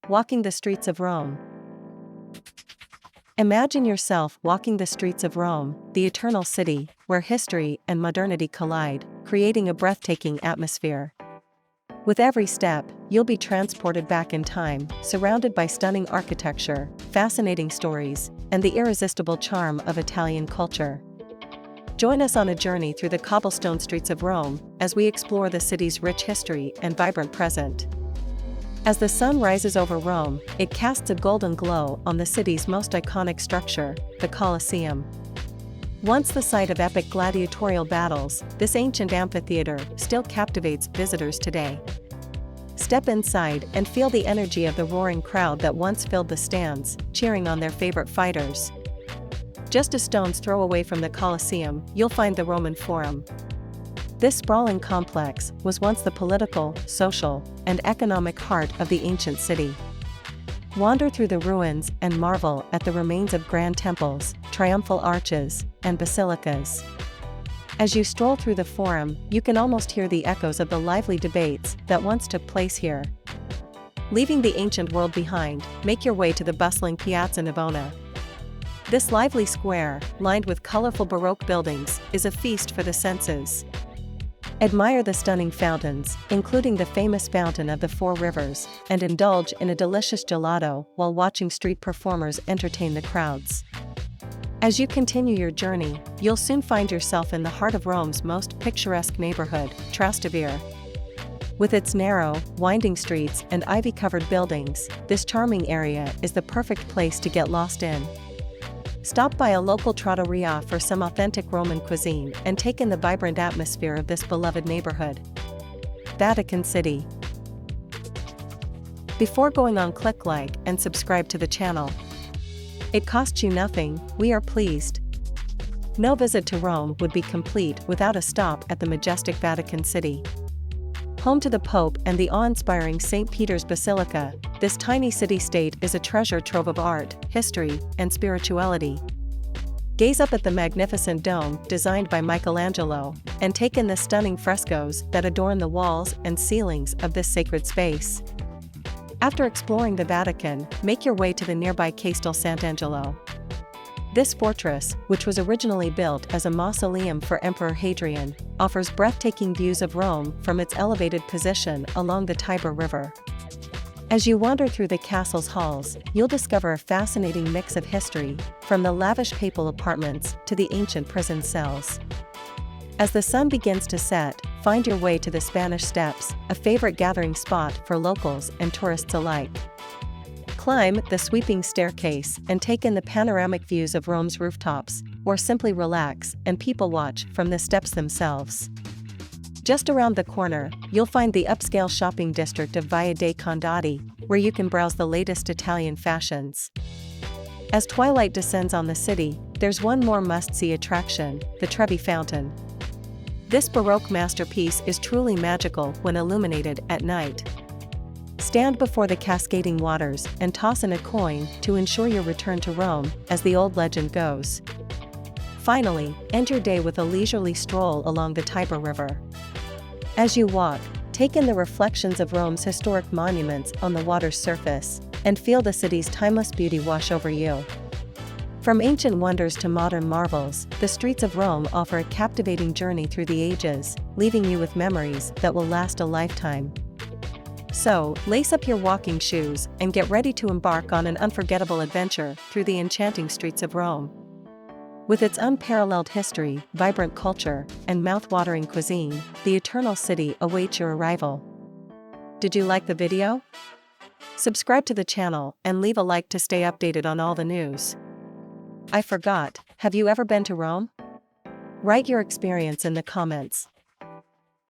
walking the streets of Rome. Imagine yourself walking the streets of Rome, the eternal city, where history and modernity collide, creating a breathtaking atmosphere. With every step, you'll be transported back in time, surrounded by stunning architecture, fascinating stories, and the irresistible charm of Italian culture. Join us on a journey through the cobblestone streets of Rome, as we explore the city's rich history and vibrant present. As the sun rises over Rome, it casts a golden glow on the city's most iconic structure, the Colosseum. Once the site of epic gladiatorial battles, this ancient amphitheater still captivates visitors today. Step inside and feel the energy of the roaring crowd that once filled the stands, cheering on their favorite fighters. Just a stone's throw away from the Colosseum, you'll find the Roman Forum. This sprawling complex was once the political, social, and economic heart of the ancient city. Wander through the ruins and marvel at the remains of grand temples, triumphal arches, and basilicas. As you stroll through the Forum, you can almost hear the echoes of the lively debates that once took place here. Leaving the ancient world behind, make your way to the bustling Piazza Navona. This lively square, lined with colorful Baroque buildings, is a feast for the senses. Admire the stunning fountains, including the famous Fountain of the Four Rivers, and indulge in a delicious gelato while watching street performers entertain the crowds. As you continue your journey, you'll soon find yourself in the heart of Rome's most picturesque neighborhood, Trastevere. With its narrow, winding streets and ivy-covered buildings, this charming area is the perfect place to get lost in. Stop by a local trattoria for some authentic Roman cuisine and take in the vibrant atmosphere of this beloved neighborhood. Vatican City. Before going on, click like and subscribe to the channel. It costs you nothing, we are pleased. No visit to Rome would be complete without a stop at the majestic Vatican City. Home to the Pope and the awe-inspiring St. Peter's Basilica, this tiny city-state is a treasure trove of art, history, and spirituality. Gaze up at the magnificent dome designed by Michelangelo, and take in the stunning frescoes that adorn the walls and ceilings of this sacred space. After exploring the Vatican, make your way to the nearby Castel Sant'Angelo. This fortress, which was originally built as a mausoleum for Emperor Hadrian, offers breathtaking views of Rome from its elevated position along the Tiber River. As you wander through the castle's halls, you'll discover a fascinating mix of history, from the lavish papal apartments to the ancient prison cells. As the sun begins to set, find your way to the Spanish Steps, a favorite gathering spot for locals and tourists alike. Climb the sweeping staircase and take in the panoramic views of Rome's rooftops, or simply relax and people watch from the steps themselves. Just around the corner, you'll find the upscale shopping district of Via dei Condotti, where you can browse the latest Italian fashions. As twilight descends on the city, there's one more must-see attraction, the Trevi Fountain. This Baroque masterpiece is truly magical when illuminated at night. Stand before the cascading waters and toss in a coin to ensure your return to Rome, as the old legend goes. Finally, end your day with a leisurely stroll along the Tiber River. As you walk, take in the reflections of Rome's historic monuments on the water's surface, and feel the city's timeless beauty wash over you. From ancient wonders to modern marvels, the streets of Rome offer a captivating journey through the ages, leaving you with memories that will last a lifetime. So, lace up your walking shoes and get ready to embark on an unforgettable adventure through the enchanting streets of Rome. With its unparalleled history, vibrant culture, and mouth-watering cuisine, the Eternal City awaits your arrival. Did you like the video? Subscribe to the channel and leave a like to stay updated on all the news. I forgot, have you ever been to Rome? Write your experience in the comments.